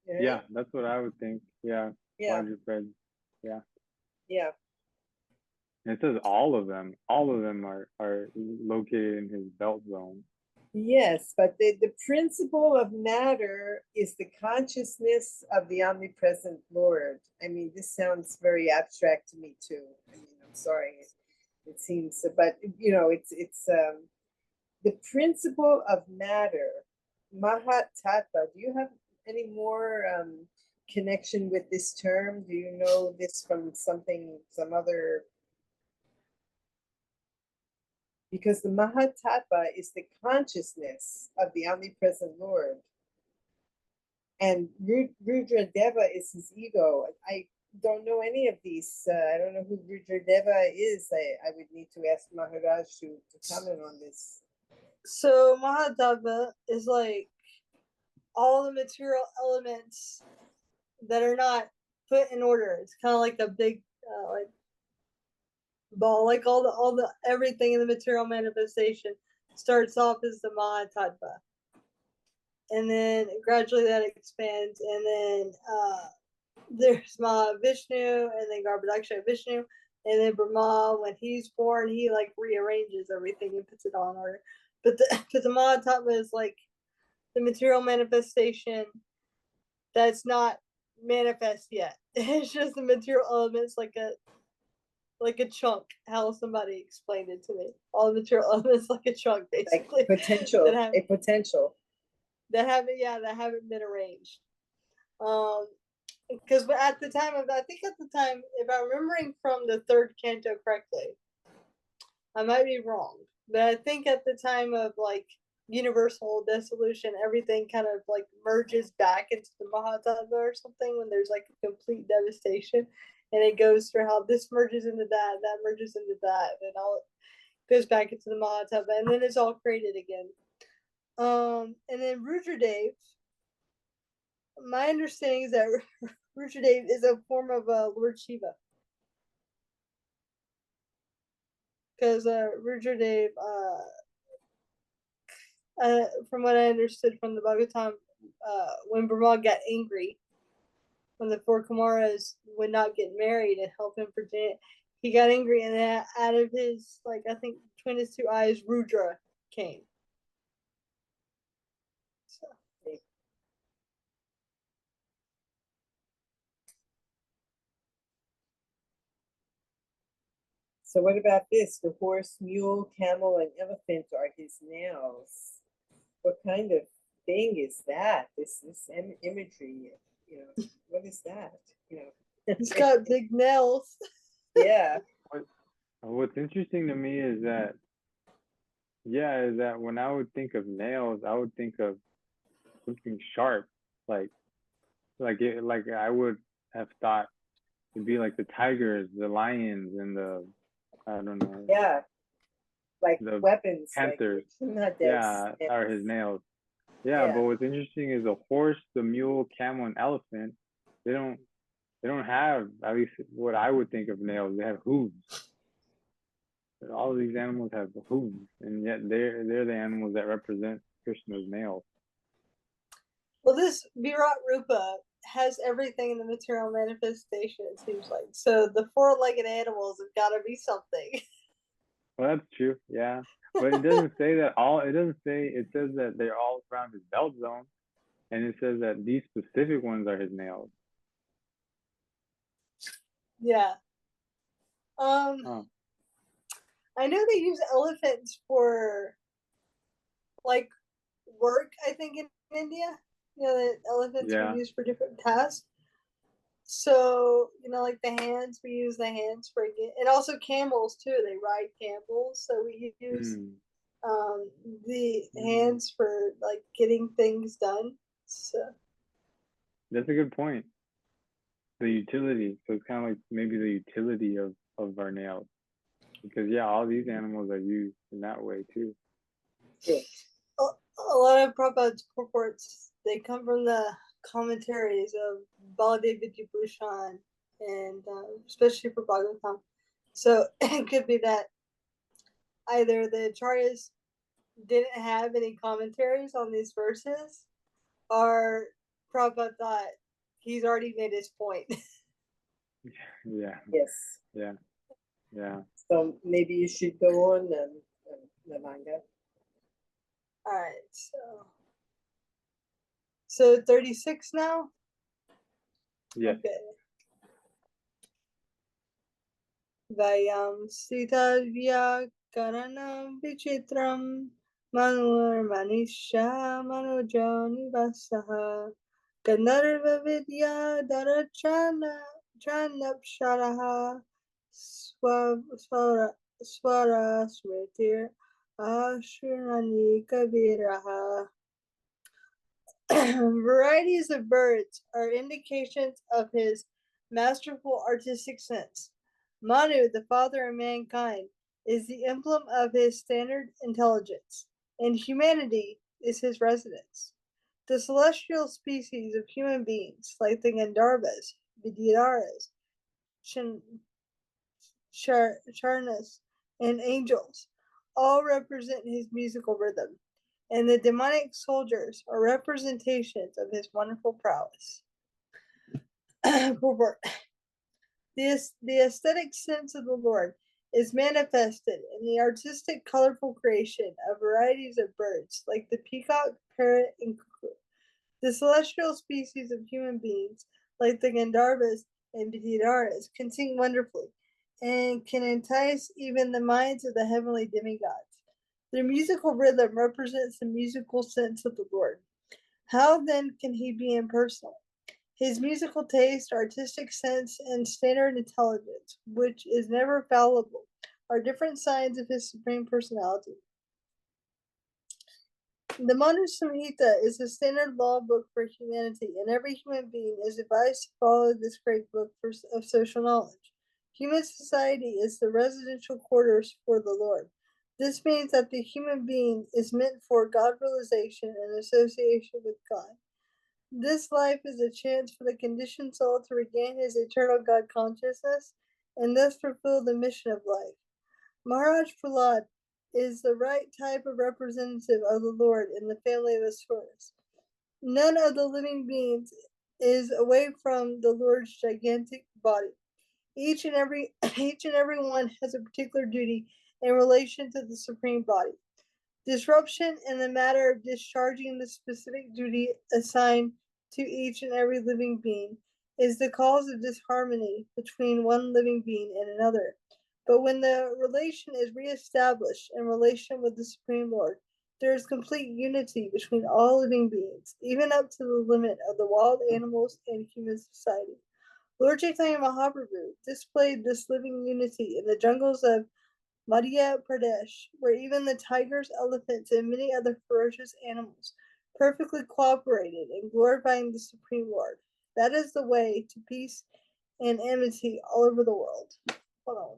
Yeah, that's what I would think. Yeah. Quadrupeds. Yeah. Yeah. And it says all of them are located in his belt zone. Yes, but the principle of matter is the consciousness of the omnipresent Lord. I mean, this sounds very abstract to me too. I mean, I'm sorry, it seems, but it's the principle of matter, Mahatattva. Do you have any more connection with this term? Do you know this from some other? Because the Mahatattva is the consciousness of the omnipresent Lord. And Rudra Deva is his ego. I don't know any of these. I don't know who Rudra Deva is. I would need to ask Maharaj to comment on this. So Mahatattva is all the material elements that are not put in order. It's kind of like a big ball, all the everything in the material manifestation starts off as the Mahatattva. and then gradually that expands, and then there's Vishnu, and then Garbhodaksha Vishnu, and then Brahma, when he's born, he like rearranges everything and puts it on order. But the Mahatma is like the material manifestation that's not manifest yet. It's just the material elements, like a chunk. How somebody explained it to me. All the material elements like a chunk, basically. Like potential, a potential. That haven't been arranged. Because at the time, if I'm remembering from the third canto correctly, I might be wrong, but I think at the time of like universal dissolution, everything kind of like merges back into the Mahatattva or something when there's like a complete devastation, and it goes through how this merges into that merges into that, and all it goes back into the Mahatattva, and then it's all created again. And then Rudradev, my understanding is that Rudradev is a form of Lord Shiva. Because Rudradev, from what I understood from the Bhagavatam, when Brahma got angry, when the four Kumaras would not get married and help him for Janet, he got angry, and out of his, like, I think between his two eyes, Rudra came. So what about this? The horse, mule, camel, and elephant are his nails. What kind of thing is that? This imagery, you know, what is that? You know, He's got big nails. Yeah. What's interesting to me is that, when I would think of nails, I would think of something sharp, like I would have thought it'd be like the tigers, the lions, and the, I don't know. Yeah. Like the weapons. panthers. Like, are his nails. Yeah, but what's interesting is the horse, the mule, camel, and elephant, they don't have, at least what I would think of nails, they have hooves. All of these animals have hooves, and yet they're the animals that represent Krishna's nails. Well, this Virat Rupa has everything in the material manifestation, it seems like. So the four-legged animals have got to be something. Well, that's true, yeah. But it doesn't say that all, it says that they're all around his belt zone. And it says that these specific ones are his nails. Yeah. I know they use elephants for like work, I think, in India. You know, that elephants are used for different tasks. So, you know, like the hands, we use the hands for, and also camels too. They ride camels, so we use the hands for like getting things done. So that's a good point. The utility. So it's kind of like maybe the utility of our nails, because all these animals are used in that way too. Yeah. A lot of Prabhupada's purports, they come from the commentaries of Baladev Vidyabhushan, and especially for Bhagavatam. So it could be that either the acharyas didn't have any commentaries on these verses, or Prabhupada thought he's already made his point. Yeah. Yes. Yeah. Yeah. So maybe you should go on, Lavanga. All right, so 36 now? Yes. Okay. Vayam Sita Vyakaranam Vichitram Manur Manisha Manojani Vasaha Ganarva Vidya Darachana Chanapsharaha Swara Smritir Ashurani Kaviraha. Varieties of birds are indications of his masterful artistic sense. Manu, the father of mankind, is the emblem of his standard intelligence, and humanity is his residence. The celestial species of human beings, like the Gandharvas, Vidyaras, Charnas, and angels, all represent his musical rhythm. and the demonic soldiers are representations of his wonderful prowess. The aesthetic sense of the Lord is manifested in the artistic, colorful creation of varieties of birds, like the peacock, parrot, and cuckoo. The celestial species of human beings, like the Gandharvas and Vidyadharas, can sing wonderfully and can entice even the minds of the heavenly demigods. Their musical rhythm represents the musical sense of the Lord. How then can he be impersonal? His musical taste, artistic sense, and standard intelligence, which is never fallible, are different signs of his supreme personality. The Manu Samhita is a standard law book for humanity, and every human being is advised to follow this great book of social knowledge. Human society is the residential quarters for the Lord. This means that the human being is meant for God realization and association with God. This life is a chance for the conditioned soul to regain his eternal God consciousness and thus fulfill the mission of life. Maharaj Prahlad is the right type of representative of the Lord in the family of Asuras. None of the living beings is away from the Lord's gigantic body. Each and every one has a particular duty in relation to the supreme body. Disruption in the matter of discharging the specific duty assigned to each and every living being is the cause of disharmony between one living being and another. But when the relation is reestablished in relation with the Supreme Lord, there is complete unity between all living beings, even up to the limit of the wild animals and human society. Lord Chaitanya Mahaprabhu displayed this living unity in the jungles of Madhya Pradesh, where even the tigers, elephants, and many other ferocious animals perfectly cooperated in glorifying the Supreme Lord. That is the way to peace and amity all over the world. Hold on.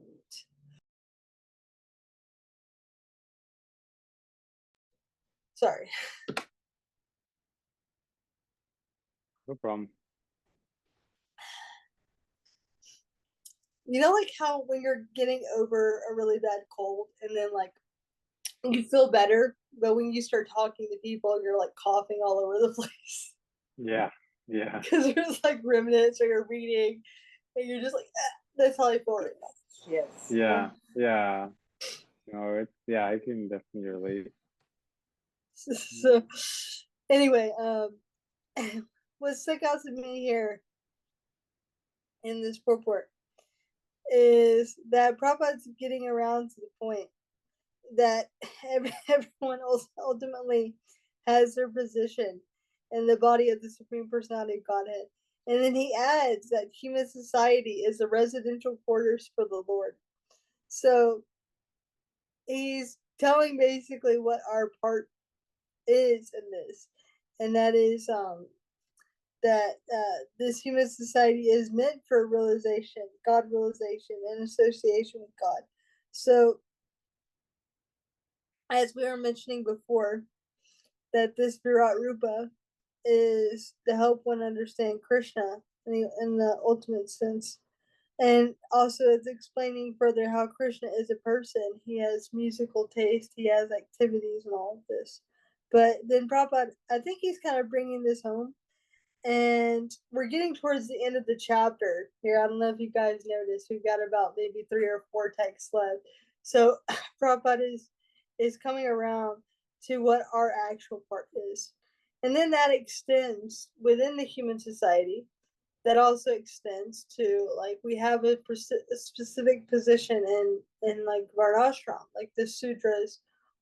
Sorry. No problem. You know, like how when you're getting over a really bad cold and then like you feel better, but when you start talking to people, you're like coughing all over the place. Yeah. Yeah. Because there's like remnants or you're reading and you're just like, that's how I feel right now. Yes. Yeah. Yeah. No, it's yeah, I can definitely relate. So anyway, what stuck out to me here in this purport is that Prabhupada's getting around to the point that everyone else ultimately has their position in the body of the Supreme Personality of Godhead. And then he adds that human society is the residential quarters for the Lord. So he's telling basically what our part is in this, and that is that this human society is meant for realization, God realization, and association with God. So, as we were mentioning before, that this Virat Rupa is to help one understand Krishna in the ultimate sense. And also, it's explaining further how Krishna is a person. He has musical taste, he has activities, and all of this. But then Prabhupada, I think he's kind of bringing this home. And we're getting towards the end of the chapter here. I don't know if you guys noticed, we've got about maybe 3 or 4 texts left. So Prabhupada is coming around to what our actual part is. And then that extends within the human society. That also extends to like we have a specific position in like Varnashram, like the sudras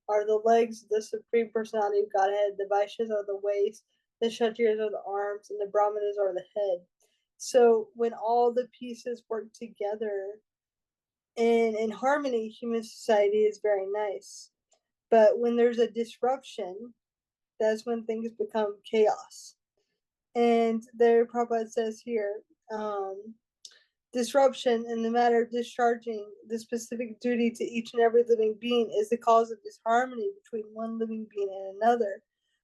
are the legs of the Supreme Personality of Godhead, the Vaishyas are the waist, the Kshatriyas are the arms, and the Brahmanas are the head. So when all the pieces work together in harmony, human society is very nice. But when there's a disruption, that's when things become chaos. And there Prabhupada says here, disruption in the matter of discharging the specific duty to each and every living being is the cause of disharmony between one living being and another.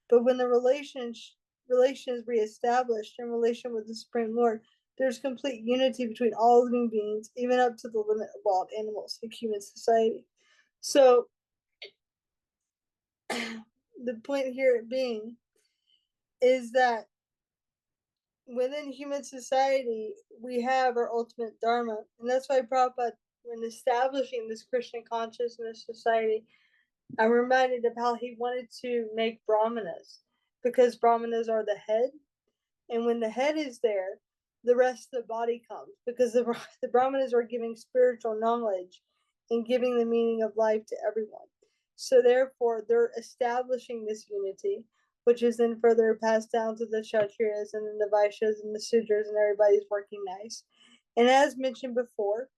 But when the relation is reestablished in relation with the Supreme Lord, there's complete unity between all living beings, even up to the limit of wild animals in human society. So the point here being is that within human society, we have our ultimate dharma. And that's why Prabhupada, when establishing this Krishna consciousness society, I'm reminded of how he wanted to make brahmanas, because brahmanas are the head. And when the head is there, the rest of the body comes, because the brahmanas are giving spiritual knowledge and giving the meaning of life to everyone. So therefore, they're establishing this unity, which is then further passed down to the Kshatriyas and then the Vaishyas and the Sudras, and everybody's working nice. And as mentioned before,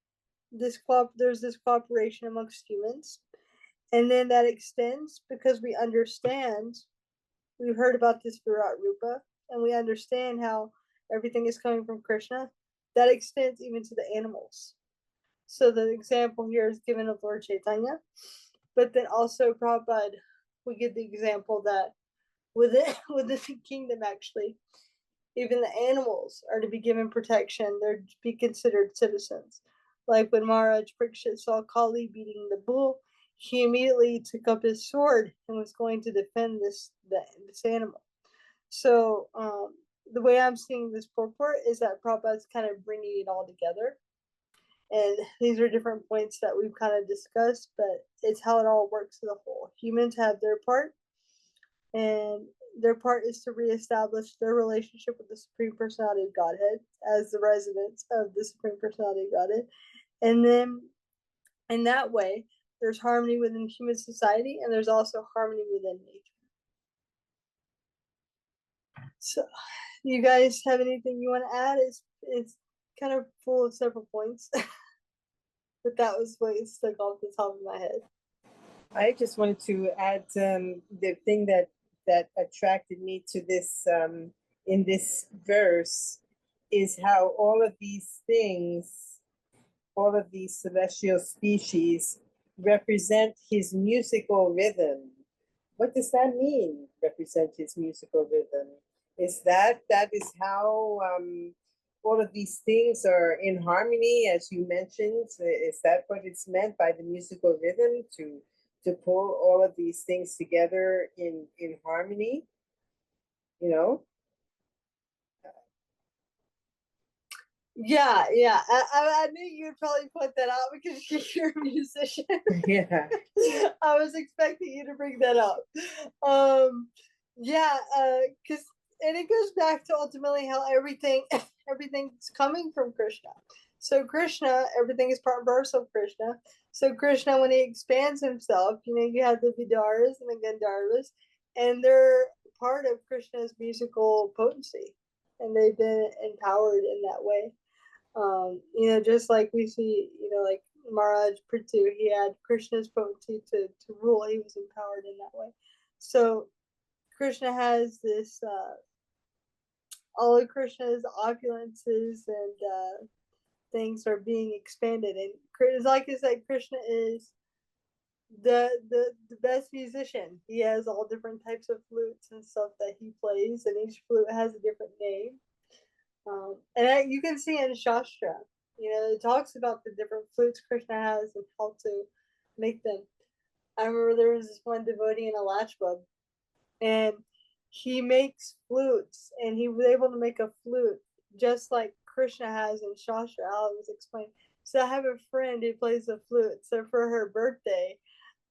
there's this cooperation amongst humans, and then that extends because we understand, we've heard about this Virat Rupa, and we understand how everything is coming from Krishna. That extends even to the animals. So the example here is given of Lord Chaitanya, but then also Prabhupada, we give the example that within the kingdom, actually, even the animals are to be given protection. They're to be considered citizens. Like when Maharaj Parikshit saw Kali beating the bull, he immediately took up his sword and was going to defend this animal. So the way I'm seeing this purport is that Prabhupada's kind of bringing it all together. And these are different points that we've kind of discussed, but it's how it all works as a whole. Humans have their part, and their part is to reestablish their relationship with the Supreme Personality of Godhead as the residents of the Supreme Personality of Godhead. And then in that way, there's harmony within human society, and there's also harmony within nature. So, you guys have anything you want to add? It's kind of full of several points, but that was what stuck off the top of my head. I just wanted to add the thing that attracted me to this in this verse is how all of these things, all of these celestial species represent his musical rhythm. What does that mean, represent his musical rhythm? Is that is how all of these things are in harmony, as you mentioned? Is that what it's meant by the musical rhythm, to pull all of these things together in harmony? You know? Yeah. I knew you'd probably point that out because you're a musician. Yeah. I was expecting you to bring that up. Yeah, because and it goes back to ultimately how everything's coming from Krishna. So Krishna, everything is part and parcel of Krishna. So Krishna, when he expands himself, you have the Vidaras and the Gandharvas, and they're part of Krishna's musical potency, and they've been empowered in that way. Just like we see, like Maharaj Prithu, he had Krishna's potency to rule. He was empowered in that way. So Krishna has this, all of Krishna's opulences and things are being expanded. And it's like I said, Krishna is the best musician. He has all different types of flutes and stuff that he plays, and each flute has a different name. And you can see in Shastra, it talks about the different flutes Krishna has and how to make them. I remember there was this one devotee in a Lachbub, and he makes flutes, and he was able to make a flute just like Krishna has in Shastra. How it was explained. So I have a friend who plays the flute. So for her birthday,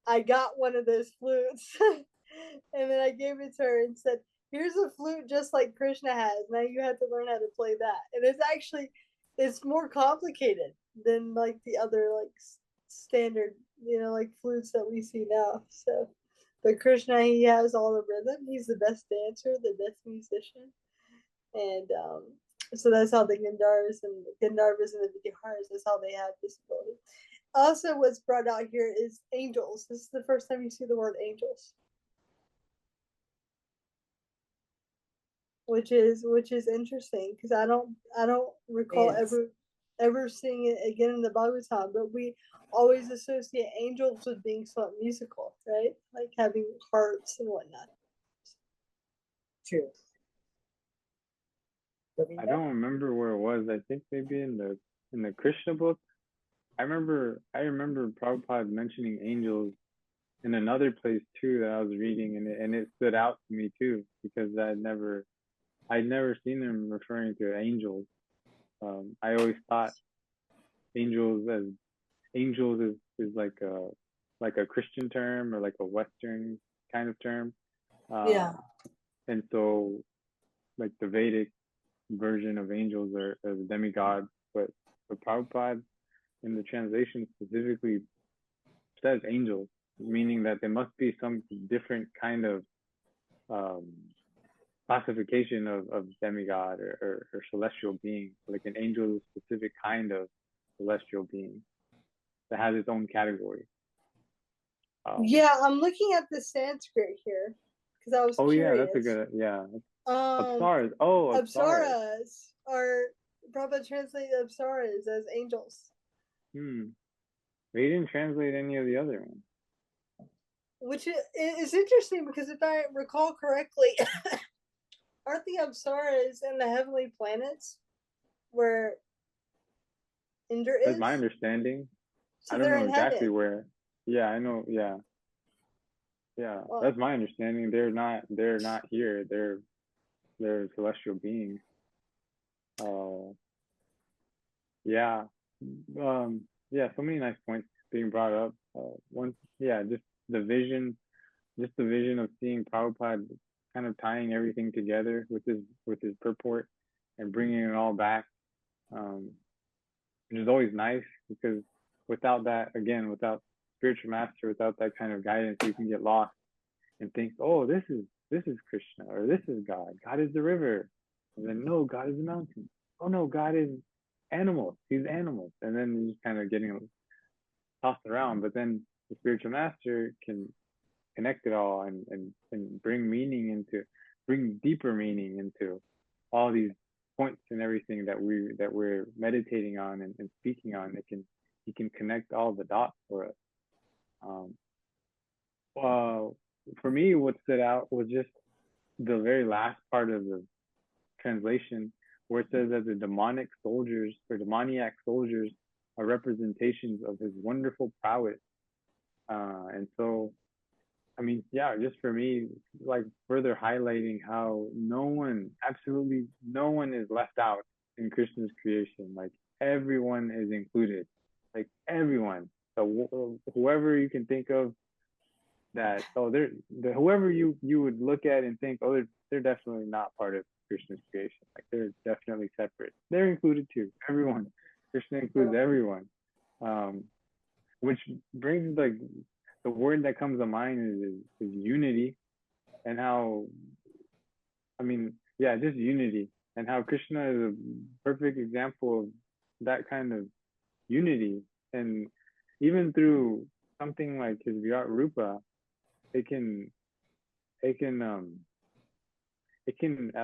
I got one of those flutes, and then I gave it to her and said, "Here's a flute just like Krishna has. Now you have to learn how to play that." And it's more complicated than like the other like standard, like flutes that we see now. So, but Krishna, he has all the rhythm. He's the best dancer, the best musician, and so that's how the Gandharvas and the Viharas, that's how they have this ability. Also, what's brought out here is angels. This is the first time you see the word angels, which is interesting because I don't recall Yes. ever seeing it again in the Bhagavatam. But we always associate angels with being somewhat musical, right? Like having harps and whatnot. True. I don't remember where it was. I think maybe in the Krishna book. I remember Prabhupada mentioning angels in another place too that I was reading, and it stood out to me too because I'd never seen them referring to angels. I always thought angels as angels is like a Christian term or like a Western kind of term. Yeah. And so like the Vedic version of angels are the demigods, but Prabhupada in the translation specifically says angels, meaning that there must be some different kind of classification of demigod or celestial being. Like an angel is a specific kind of celestial being that has its own category. Yeah, I'm looking at the Sanskrit here because I was curious. Yeah, that's a good, yeah. Apsaras. Oh, Apsaras are, Prabhupada translated Apsaras as angels. They didn't translate any of the other ones. Which is interesting because if I recall correctly, aren't the Apsaras in the heavenly planets where Indra is? That's my understanding. So I don't know exactly heaven. where. Yeah, I know. Yeah. Yeah, well, that's my understanding. They're not here. They're celestial beings. Yeah. Yeah, so many nice points being brought up. Just the vision of seeing Prabhupada kind of tying everything together with his purport and bringing it all back, which is always nice because without that, again, without spiritual master, without that kind of guidance, you can get lost and think, oh, this is Krishna, or this is God. God is the river. And then, no, God is the mountain. Oh, no, God is animals. He's animals. And then you're just kind of getting tossed around. But then the spiritual master can connect it all and bring deeper meaning into all these points and everything that we're meditating on and speaking on. He can connect all the dots for us. For me, what stood out was just the very last part of the translation where it says that the demoniac soldiers are representations of his wonderful prowess. And so, I mean, yeah, just for me, like further highlighting how absolutely no one is left out in Krishna's creation. Like everyone is included, like everyone. So whoever you can think of, that whoever you would look at and think, oh, they're definitely not part of Krishna's creation. Like they're definitely separate. They're included too. Everyone. Krishna includes everyone. Which brings like the word that comes to mind is unity, and how, I mean, yeah, just unity, and how Krishna is a perfect example of that kind of unity. And even through something like his Virat Rupa, it can, at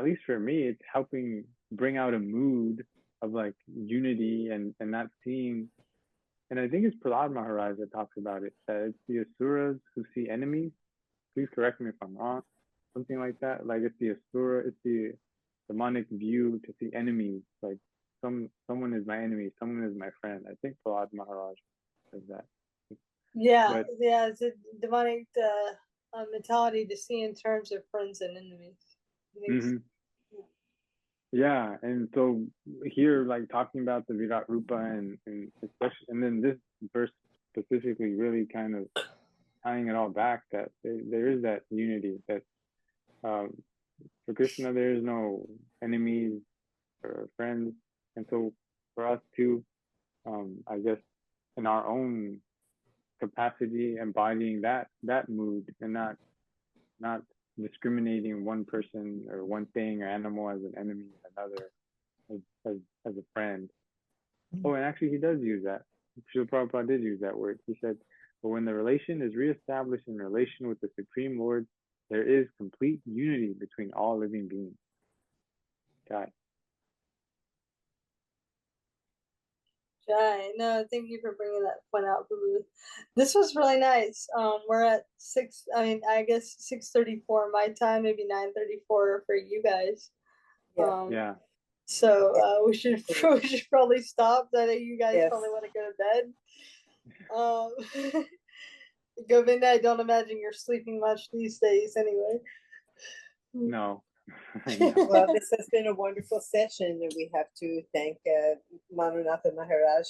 least for me, it's helping bring out a mood of like unity and not seeing. And I think it's Prahlad Maharaj that talks about it, that it's the asuras who see enemies. Please correct me if I'm wrong. Something like that. Like it's the asura, it's the demonic view to see enemies. Like someone is my enemy, someone is my friend. I think Prahlad Maharaj says that. Yeah, it's a demonic mentality to see in terms of friends and enemies. Mm-hmm. Yeah, and so here, like talking about the Virat Rupa and especially, and then this verse specifically really kind of tying it all back, that there is that unity, that for Krishna there is no enemies or friends, and so for us too, I guess in our own capacity, embodying that mood and not discriminating one person or one thing or animal as an enemy and another as a friend. Oh, and actually he does use that. Srila Prabhupada did use that word. He said, but when the relation is reestablished in relation with the Supreme Lord, there is complete unity between all living beings. God. Jai, no, thank you for bringing that point out, Prabhu. This was really nice. We're at 6:34 my time, maybe 9:34 for you guys. Yeah. So we should probably stop. I think you guys probably want to go to bed. Govinda, I don't imagine you're sleeping much these days anyway. No. Well, this has been a wonderful session, and we have to thank Manunatha Maharaj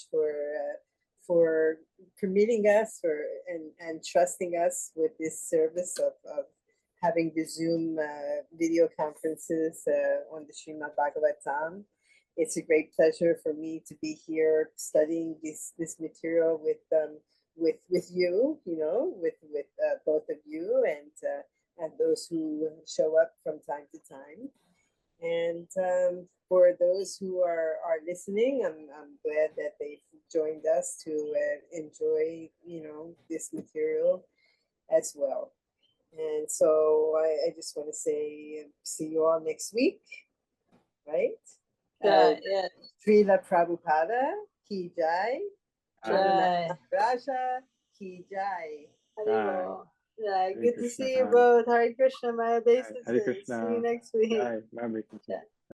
for permitting us and trusting us with this service of having the Zoom video conferences on the Srimad Bhagavatam. It's a great pleasure for me to be here studying this material with you, with both of you and those who show up from time to time. And for those who are listening, I'm glad that they've joined us to enjoy, this material as well. And so I just want to say, see you all next week, right? Yeah. Srila Prabhupada, Ki Jai. Jai. Raja, Ki Jai. Haribol. Yeah, Hare good to Krishna. see you both. Hare Krishna, Maya Hare Basis. See Krishna. you next week. Jai, Bye, Krishna. Yeah.